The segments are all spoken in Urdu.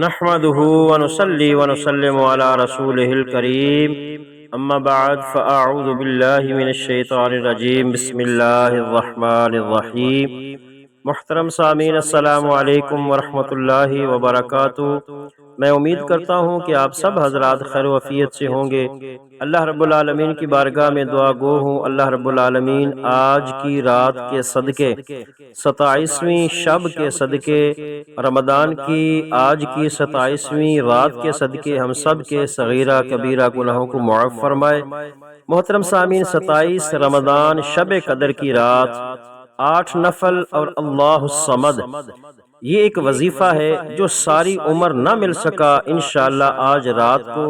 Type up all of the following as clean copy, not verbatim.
نحمده ونصلي ونسلم على رسوله الكريم اما بعد فاعوذ بالله من الشیطان الرجیم بسم اللہ الرحمن الرحیم۔ محترم سامعین، السلام علیکم ورحمۃ اللہ وبرکاتہ۔ میں امید کرتا ہوں کہ آپ سب حضرات خیر و عافیت سے ہوں گے۔ اللہ رب العالمین کی بارگاہ میں دعا گو ہوں اللہ رب العالمین آج کی رات کے صدقے، 27ویں شب کے صدقے، رمضان کی آج کی 27ویں رات کے صدقے ہم سب کے صغیرہ کبیرہ گناہوں کو معاف فرمائے۔ محترم سامعین، 27 رمضان شب قدر کی رات، 8 نفل اور اللہ الصمد، یہ ایک وظیفہ ہے جو ساری عمر نہ مل سکا۔ انشاءاللہ آج رات کو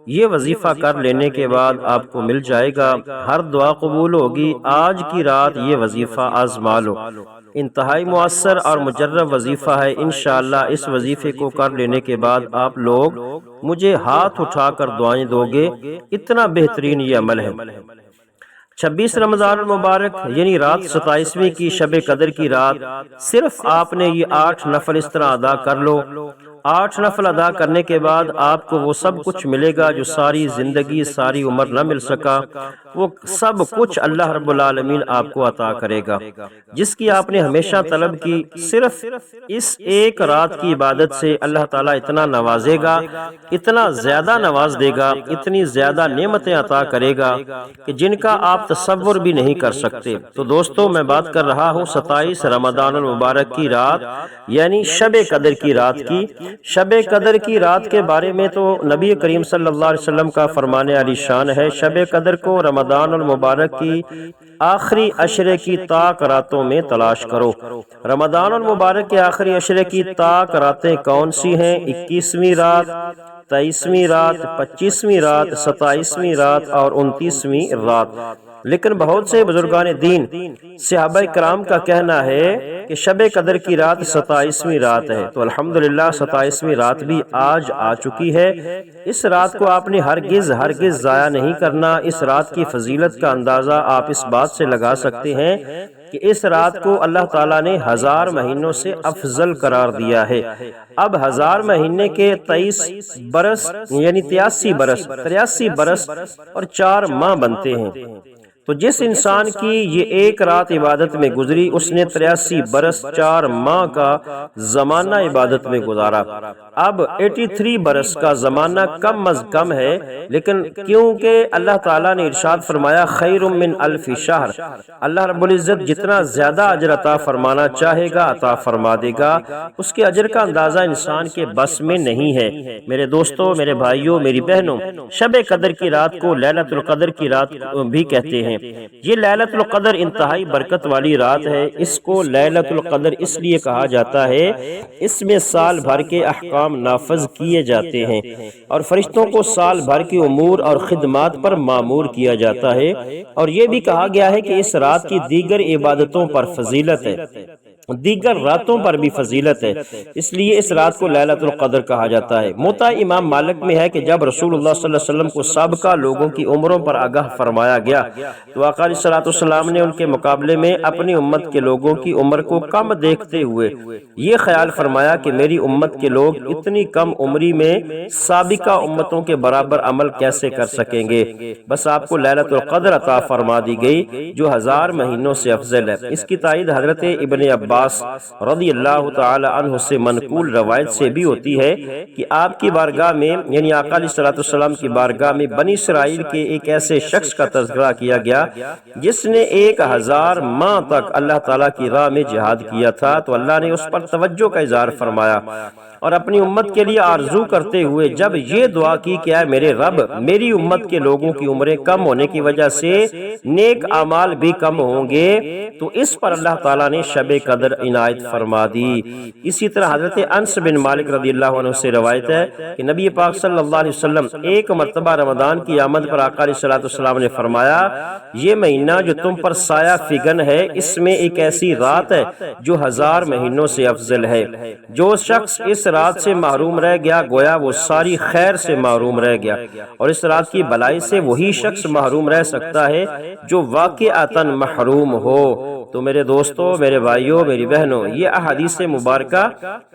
یہ وظیفہ کر لینے کے بعد آپ کو مل جائے گا، ہر دعا قبول ہوگی۔ آج کی رات یہ وظیفہ آزما لو، انتہائی مؤثر اور مجرب وظیفہ ہے۔ انشاءاللہ اس وظیفے کو کر لینے کے بعد آپ لوگ مجھے ہاتھ اٹھا کر دعائیں دو گے، اتنا بہترین یہ عمل ہے۔ 26 رمضان المبارک یعنی رات 27ویں کی شب قدر کی رات، صرف آپ نے یہ 8 نفل اس طرح ادا کر لو۔ 8 نفل ادا کرنے کے بعد آپ کو وہ سب کچھ ملے گا جو ساری زندگی ساری عمر نہ مل سکا، وہ سب کچھ اللہ رب العالمین آپ کو عطا کرے گا، جس کی آپ نے ہمیشہ طلب کی۔ صرف اس ایک رات کی عبادت سے اللہ تعالیٰ اتنا نوازے گا، اتنا زیادہ نواز دے گا، اتنی زیادہ نعمتیں عطا کرے گا کہ جن کا آپ تصور بھی نہیں کر سکتے۔ تو دوستو، میں بات کر رہا ہوں 27 رمضان المبارک کی رات یعنی شب قدر کی رات کی۔ شب قدر کی رات کے بارے میں تو نبی کریم صلی اللہ علیہ وسلم کا فرمان علی شان ہے، شب قدر کو رمضان المبارک کی آخری عشرے کی طاق راتوں میں تلاش کرو۔ رمضان المبارک کے آخری عشرے کی طاق راتیں کون سی ہیں؟ 21ویں رات، 23ویں رات، 25ویں رات، 27ویں رات اور 29ویں رات۔ لیکن بہت سے بزرگان دین، صحابہ کرام کا کہنا ہے کہ شب قدر کی رات 27ویں رات ہے۔ تو الحمدللہ 27ویں رات بھی آج آ چکی ہے۔ اس رات کو آپ نے ہرگز ضائع نہیں کرنا۔ اس رات کی فضیلت کا اندازہ آپ اس بات سے لگا سکتے ہیں کہ اس رات کو اللہ تعالیٰ نے 1000 مہینوں سے افضل قرار دیا ہے۔ اب 1000 مہینے کے 23 برس یعنی 83 برس اور 4 ماہ بنتے ہیں۔ تو جس انسان کی یہ ایک رات عبادت میں گزری، اس نے 83 برس 4 ماہ کا زمانہ عبادت میں گزارا۔ اب 83 برس کا زمانہ کم از کم ہے، لیکن کیونکہ اللہ تعالیٰ نے ارشاد فرمایا خیر من الف شہر، اللہ رب العزت جتنا زیادہ اجر عطا فرمانا چاہے گا عطا فرما دے گا۔ اس کے اجر کا اندازہ انسان کے بس میں نہیں ہے۔ میرے دوستوں، میرے بھائیوں، میری بہنوں، شب قدر کی رات کو لیلۃ القدر کی رات بھی کہتے ہیں۔ یہ لیلۃ القدر انتہائی برکت والی رات ہے۔ اس کو لیلۃ القدر اس لیے کہا جاتا ہے، اس میں سال بھر کے احکام نافذ کیے جاتے ہیں اور فرشتوں کو سال بھر کی امور اور خدمات پر مامور کیا جاتا ہے، اور یہ بھی کہا گیا ہے کہ اس رات کی دیگر عبادتوں پر فضیلت ہے، دیگر راتوں پر بھی فضیلت ہے، اس لیے اس رات کو لیلۃ القدر کہا جاتا ہے۔ موطا امام مالک میں ہے کہ جب رسول اللہ صلی اللہ علیہ وسلم کو سابقہ لوگوں کی عمروں پر آگاہ فرمایا گیا تو آقا علیہ الصلوۃ والسلام نے ان کے مقابلے میں اپنی امت کے لوگوں کی عمر کو کم دیکھتے ہوئے یہ خیال فرمایا کہ میری امت کے لوگ اتنی کم عمری میں سابقہ امتوں کے برابر عمل کیسے کر سکیں گے، بس آپ کو لیلۃ القدر عطا فرما دی گئی جو 1000 مہینوں سے افضل ہے۔ اس کی تائید حضرت ابن عباس رضی اللہ تعالی عنہ سے منقول روایت سے بھی ہوتی ہے کہ آپ کی بارگاہ میں یعنی آقا علیہ الصلوۃ والسلام کی بارگاہ میں بنی اسرائیل کے ایک ایسے شخص کا تذکرہ کیا گیا جس نے 1000 ماہ تک اللہ تعالیٰ کی راہ میں جہاد کیا تھا، تو اللہ نے اس پر توجہ کا اظہار فرمایا اور اپنی امت کے لیے آرزو کرتے ہوئے جب یہ دعا کی کہ اے میرے رب، میری امت کے لوگوں کی عمریں کم ہونے کی وجہ سے نیک اعمال بھی کم ہوں گے، تو اس پر اللہ تعالیٰ نے شب قدر عنایت فرما دی۔ اسی طرح حضرت انس بن مالک رضی اللہ عنہ سے روایت ہے کہ نبی پاک صلی اللہ علیہ وسلم ایک مرتبہ رمضان کی آمد پر آقا علیہ الصلوۃ والسلام نے فرمایا یہ مہینہ جو تم پر سایہ فگن ہے، اس میں ایک ایسی رات ہے جو 1000 مہینوں سے افضل ہے۔ جو شخص اس رات سے محروم رہ گیا گویا وہ ساری خیر سے محروم رہ گیا، اور اس رات کی بلائی سے وہی شخص محروم رہ سکتا ہے جو واقعتاً محروم ہو۔ تو میرے دوستوں، میرے بھائیوں، میری بہنوں، یہ احادیث مبارکہ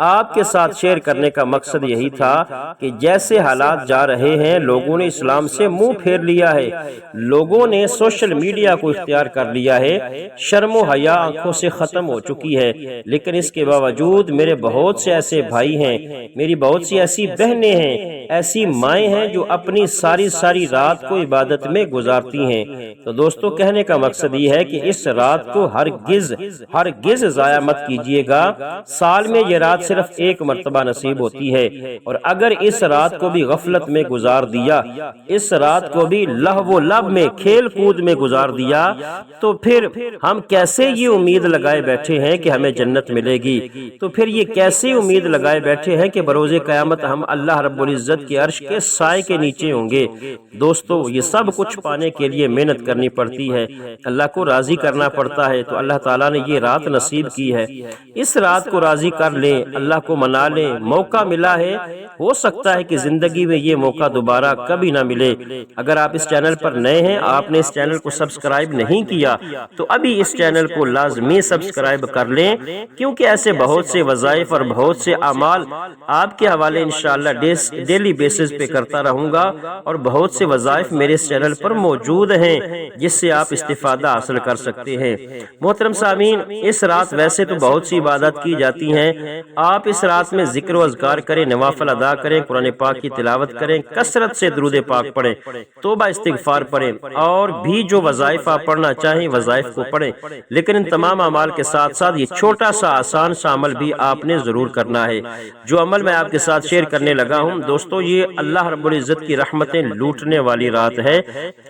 آپ کے ساتھ شیئر کرنے کا مقصد یہی تھا کہ جیسے حالات جا رہے ہیں، لوگوں نے اسلام سے منہ پھیر لیا ہے، لوگوں نے سوشل میڈیا کو اختیار کر لیا ہے، شرم و حیا آنکھوں سے ختم ہو چکی ہے، لیکن اس کے باوجود میرے بہت سے ایسے بھائی ہیں، میری بہت سی ایسی بہنیں ہیں، ایسی مائیں ہیں جو اپنی ساری رات کو عبادت میں گزارتی ہیں۔ تو دوستو، کہنے کا مقصد یہ ہے کہ اس رات کو ہرگز ضائع مت کیجیے گا۔ سال میں یہ رات صرف ایک مرتبہ نصیب ہوتی ہے، اور اگر اس رات کو بھی غفلت میں گزار دیا، اس رات کو بھی لہو و لعب میں، کھیل کود میں گزار دیا، تو پھر ہم کیسے یہ امید لگائے بیٹھے ہیں کہ ہمیں جنت ملے گی؟ تو پھر یہ کیسے امید لگائے بیٹھے ہیں کہ بروز قیامت ہم اللہ رب العزت کے عرش کے سائے کے نیچے ہوں گے؟ دوستو، یہ سب کچھ پانے کے لیے محنت کرنی پڑتی ہے، اللہ کو راضی کرنا پڑتا ہے۔ تو اللہ تعالیٰ نے یہ رات نصیب کی ہے، اس رات کو راضی کر لیں، اللہ کو منا لیں۔ موقع ملا ہے، ہو سکتا ہے کہ زندگی میں یہ موقع دوبارہ کبھی نہ ملے۔ اگر آپ اس چینل پر نئے ہیں، آپ نے اس چینل کو سبسکرائب نہیں کیا، تو ابھی اس چینل کو لازمی سبسکرائب کر لیں، کیونکہ ایسے بہت سے وظائف اور بہت سے اعمال آپ کے حوالے انشاءاللہ ڈیلی بیسز پہ کرتا رہوں گا، اور بہت سے وظائف میرے اس چینل پر موجود ہیں جس سے آپ استفادہ حاصل کر سکتے ہیں۔ محترم سامعین، اس رات ویسے تو بہت سی عبادت کی جاتی ہیں، آپ اس رات میں ذکر و اذکار کریں، نوافل ادا کریں، قرآن پاک کی تلاوت کریں، کثرت سے درود پاک پڑھیں، توبہ استغفار پڑھیں، اور بھی جو وظائف آپ پڑھنا چاہیں وظائف کو پڑھیں، لیکن ان تمام اعمال کے ساتھ ساتھ یہ چھوٹا سا آسان سا عمل بھی آپ نے ضرور کرنا ہے۔ جو عمل میں آپ کے ساتھ شیئر کرنے لگا ہوں دوستو، یہ اللہ رب العزت کی رحمتیں لوٹنے والی رات ہے۔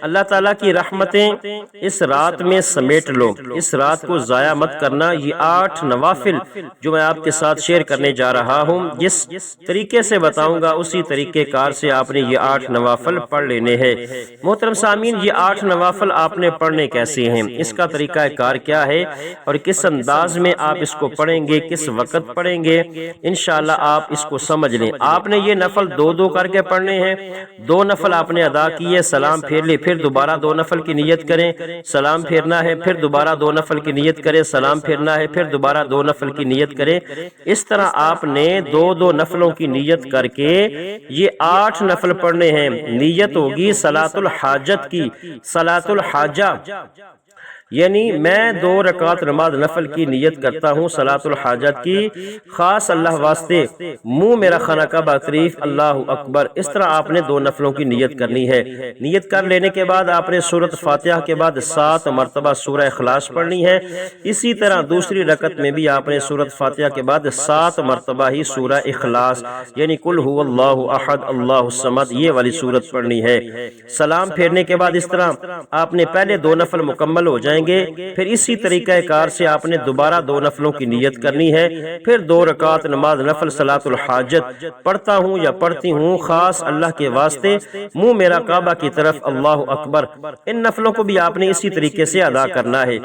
اللہ تعالیٰ کی رحمتیں اس رات میں سمیٹ لو، اس رات کو ضائع مت کرنا۔ یہ 8 نوافل جو میں آپ کے ساتھ شیئر کرنے جا رہا ہوں، جس طریقے سے بتاؤں گا اسی طریقے کار سے آپ نے یہ 8 نوافل پڑھ لینے ہیں۔ محترم سامعین، یہ 8 نوافل آپ نے پڑھنے کیسے ہیں، اس کا طریقہ کار کیا ہے، اور کس انداز میں آپ اس کو پڑھیں گے، کس وقت پڑھیں گے، انشاءاللہ آپ اس کو سمجھ لیں۔ آپ نے یہ نفل 2 کر کے پڑھنے ہیں۔ 2 نفل آپ نے ادا کیے، سلام پھیر لی، پھر دوبارہ 2 نفل کی نیت کریں، سلام پھیرنا ہے، پھر دوبارہ 2 نفل کی نیت کریں، سلام پھیرنا ہے، پھر دوبارہ 2 نفل کی نیت کریں۔ اس طرح آپ نے 2 نفلوں کی نیت کر کے یہ 8 نفل پڑھنے ہیں۔ نیت ہوگی صلاۃ الحاجت کی، صلاۃ الحاجہ، یعنی میں 2 رکعت نماز نفل کی نیت کرتا ہوں صلاۃ الحاجت کی، خاص اللہ واسطے، منہ میرا خانہ کعبہ شریف، اللہ اکبر۔ اس طرح آپ نے 2 نفلوں کی نیت کرنی ہے۔ نیت کر لینے کے بعد آپ نے سورۃ فاتحہ کے بعد 7 مرتبہ سورہ اخلاص پڑھنی ہے۔ اسی طرح دوسری رکعت میں بھی آپ نے سورۃ فاتحہ کے بعد 7 مرتبہ ہی سورہ اخلاص، یعنی قل هو اللہ احد اللہ الصمد، یہ والی سورت پڑھنی ہے۔ سلام پھیرنے کے بعد اس طرح آپ نے پہلے 2 نفل مکمل ہو جائیں گے، پھر اسی طریقہ کار سے آپ نے دوبارہ 2 نفلوں کی نیت کرنی ہے، پھر 2 رکعت نماز نفل صلاۃ الحاجت پڑھتا ہوں یا پڑھتی ہوں خاص اللہ کے واسطے، منہ میرا کعبہ کی طرف، اللہ اکبر۔ ان نفلوں کو بھی آپ نے اسی طریقے سے ادا کرنا ہے۔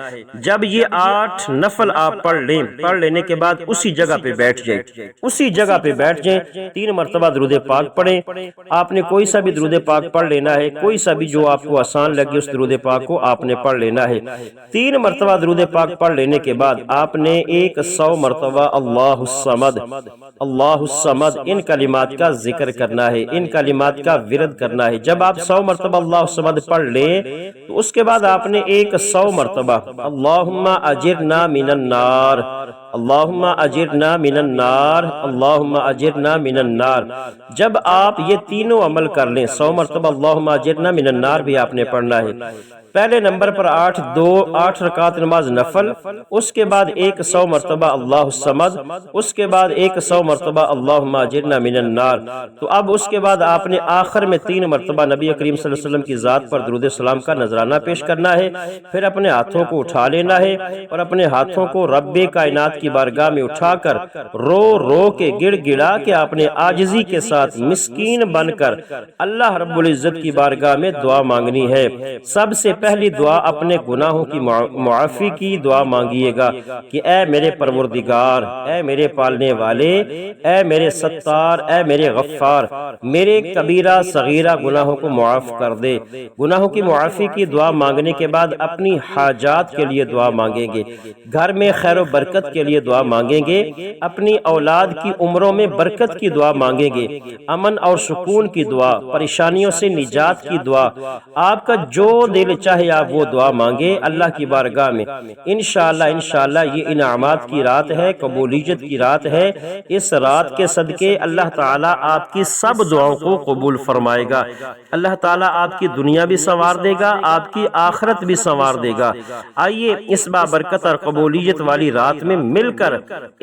جب یہ 8 نفل آپ پڑھ لیں، پڑھ لینے کے بعد اسی جگہ پہ بیٹھ جائیں، اسی جگہ پہ بیٹھ جائیں، 3 مرتبہ درود پاک پڑھیں۔ آپ نے کوئی سا بھی درود پاک پڑھ لینا ہے، کوئی سا بھی جو آپ کو آسان لگے اس درود پاک کو آپ نے پڑھ لینا ہے۔ 3 مرتبہ درود پاک پڑھ لینے کے بعد آپ نے 100 مرتبہ اللہ الصمد، اللہ الصمد، ان کلمات کا ذکر کرنا ہے، ان کلمات کا ورد کرنا ہے۔ جب آپ 100 مرتبہ اللہ الصمد پڑھ لیں تو اس کے بعد آپ نے 100 مرتبہ اللہم اجرنا من النار، اللہم اجرنا من النار، اللہم اجرنا من النار۔ جب آپ یہ تینوں عمل کر لیں، 100 مرتبہ اللہم اجرنا من النار بھی آپ نے پڑھنا ہے۔ پہلے نمبر پر 8 رکعت نماز نفل، اس کے بعد 100 مرتبہ اللہ الصمد، اس کے بعد 100 مرتبہ اللہم اجرنا من النار۔ تو اب اس کے بعد آپ نے آخر میں 3 مرتبہ نبی کریم صلی اللہ علیہ وسلم کی ذات پر درود السلام کا نذرانہ پیش کرنا ہے، پھر اپنے ہاتھوں کو اٹھا لینا ہے اور اپنے ہاتھوں کو رب کائنات کی بارگاہ میں اٹھا کر رو رو کے گڑ گڑا کے آپ نے عاجزی کے ساتھ مسکین بن کر اللہ رب العزت کی بارگاہ میں دعا مانگنی ہے۔ سب سے پہلی دعا اپنے گناہوں کی معافی کی دعا مانگیے گا کہ اے میرے پروردگار، اے میرے پالنے والے، اے میرے ستار، اے میرے غفار، میرے کبیرہ صغیرہ گناہوں کو معاف کر دے۔ گناہوں کی معافی کی دعا مانگنے کے بعد اپنی حاجات کے لیے دعا مانگیں گے، گھر میں خیر و برکت کے لیے دعا مانگیں گے، اپنی اولاد کی عمروں میں برکت کی دعا مانگیں گے، امن اور سکون کی دعا، پریشانیوں سے نجات کی دعا، آپ کا جو دل چاہے آپ وہ دعا مانگے اللہ کی بارگاہ میں۔ انشاءاللہ یہ انعامات کی رات ہے، قبولیت کی رات ہے۔ اس رات کے صدقے اللہ تعالیٰ آپ کی سب دعاؤں کو قبول فرمائے گا۔ اللہ تعالیٰ آپ کی دنیا بھی سنوار دے گا، آپ کی آخرت بھی سنوار دے گا۔ آئیے اس بابرکت اور قبولیت والی رات میں مل کر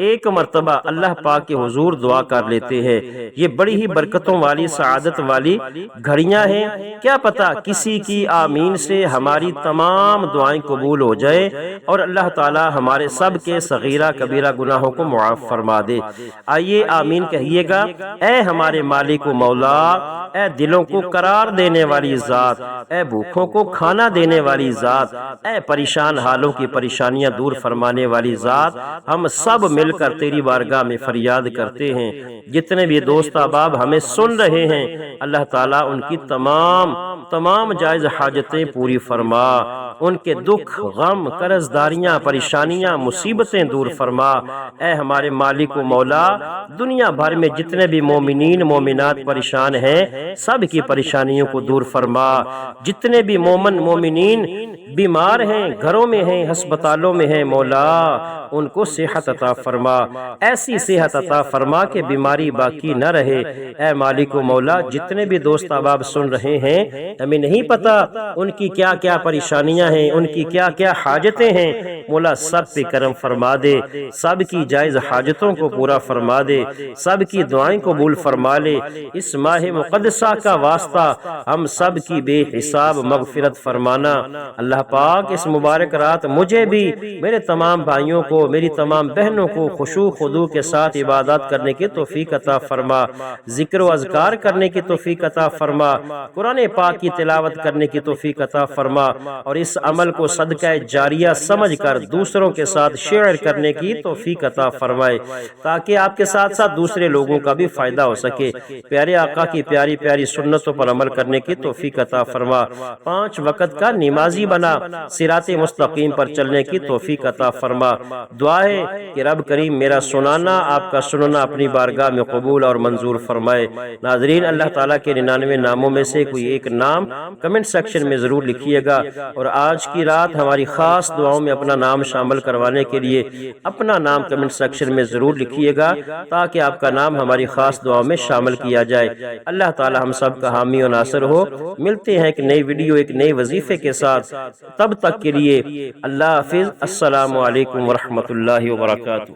ایک مرتبہ اللہ پاک کے حضور دعا کر لیتے ہیں۔ یہ بڑی ہی برکتوں والی، سعادت والی گھڑیاں ہیں۔ کیا پتہ کسی کی آمین سے ہماری تمام دعائیں قبول ہو جائے اور اللہ تعالی ہمارے سب کے صغیرہ کبیرہ گناہوں کو معاف فرما دے۔ آئیے آمین کہیے گا۔ اے ہمارے مالک و مولا، اے دلوں کو قرار دینے والی ذات، اے بھوکوں کو کھانا دینے والی ذات، اے پریشان حالوں کی پریشانیاں دور فرمانے والی ذات، ہم سب مل کر تیری بارگاہ میں فریاد کرتے ہیں۔ جتنے بھی دوست احباب ہمیں سن رہے ہیں، اللہ تعالیٰ ان کی تمام جائز حاجتیں پوری فرما، ان کے دکھ، غم، قرض داریاں، پریشانیاں، مصیبتیں دور فرما۔ اے ہمارے مالک و مولا، دنیا بھر میں جتنے بھی مومنین مومنات پریشان ہیں، سب کی پریشانیوں کو دور فرما۔ جتنے بھی مومنین بیمار ہیں، گھروں میں ہیں، ہسپتالوں میں ہیں، مولا ان کو صحت عطا فرما، ایسی صحت عطا فرما کہ بیماری باقی نہ رہے۔ اے مالک و مولا، جتنے بھی دوست احباب سن رہے ہیں، ہمیں نہیں پتا ان کی کیا کیا پریشانیاں ہیں، ان کی کیا کیا حاجتیں ہیں، مولا سب پہ کرم فرما دے، سب کی جائز حاجتوں کو پورا فرما دے، سب کی دعائیں قبول فرما لے۔ اس ماہ مقدسہ کا واسطہ ہم سب کی بے حساب مغفرت فرمانا۔ اللہ پاک اس مبارک رات مجھے بھی، میرے تمام بھائیوں کو، میری تمام بہنوں کو خشوع خضوع کے ساتھ عبادات کرنے کی توفیق عطا فرما، ذکر و اذکار کرنے کی توفیق عطا فرما، قرآن پاک کی تلاوت کرنے کی توفیق عطا فرما، اور اس عمل کو صدقہ جاریہ سمجھ کر دوسروں کے ساتھ شیئر کرنے کی توفیق عطا فرمائے، تاکہ آپ کے ساتھ ساتھ دوسرے لوگوں کا بھی فائدہ ہو سکے۔ پیارے آقا کی پیاری پیاری سنتوں پر عمل کرنے کی توفیق عطا فرما، 5 وقت کا نمازی بنا، صراط مستقیم پر چلنے کی توفیق عطا فرما۔ دعا ہے کہ رب کریم میرا سنانا، آپ کا سننا اپنی بارگاہ میں قبول اور منظور فرمائے۔ ناظرین، اللہ تعالیٰ کے 99 ناموں میں سے کوئی ایک نام کمنٹ سیکشن میں ضرور لکھیے گا، اور آج کی رات ہماری خاص دعاؤں میں اپنا نام شامل کروانے کے لیے اپنا نام کمنٹ سیکشن میں ضرور لکھیے گا، تاکہ آپ کا نام ہماری خاص دعاؤں میں شامل کیا جائے۔ اللہ تعالی ہم سب کا حامی و ناصر ہو۔ ملتے ہیں ایک نئی ویڈیو، ایک نئے وظیفے کے ساتھ، تب تک کے لیے اللہ حافظ۔ السلام علیکم ورحمۃ اللہ وبرکاتہ۔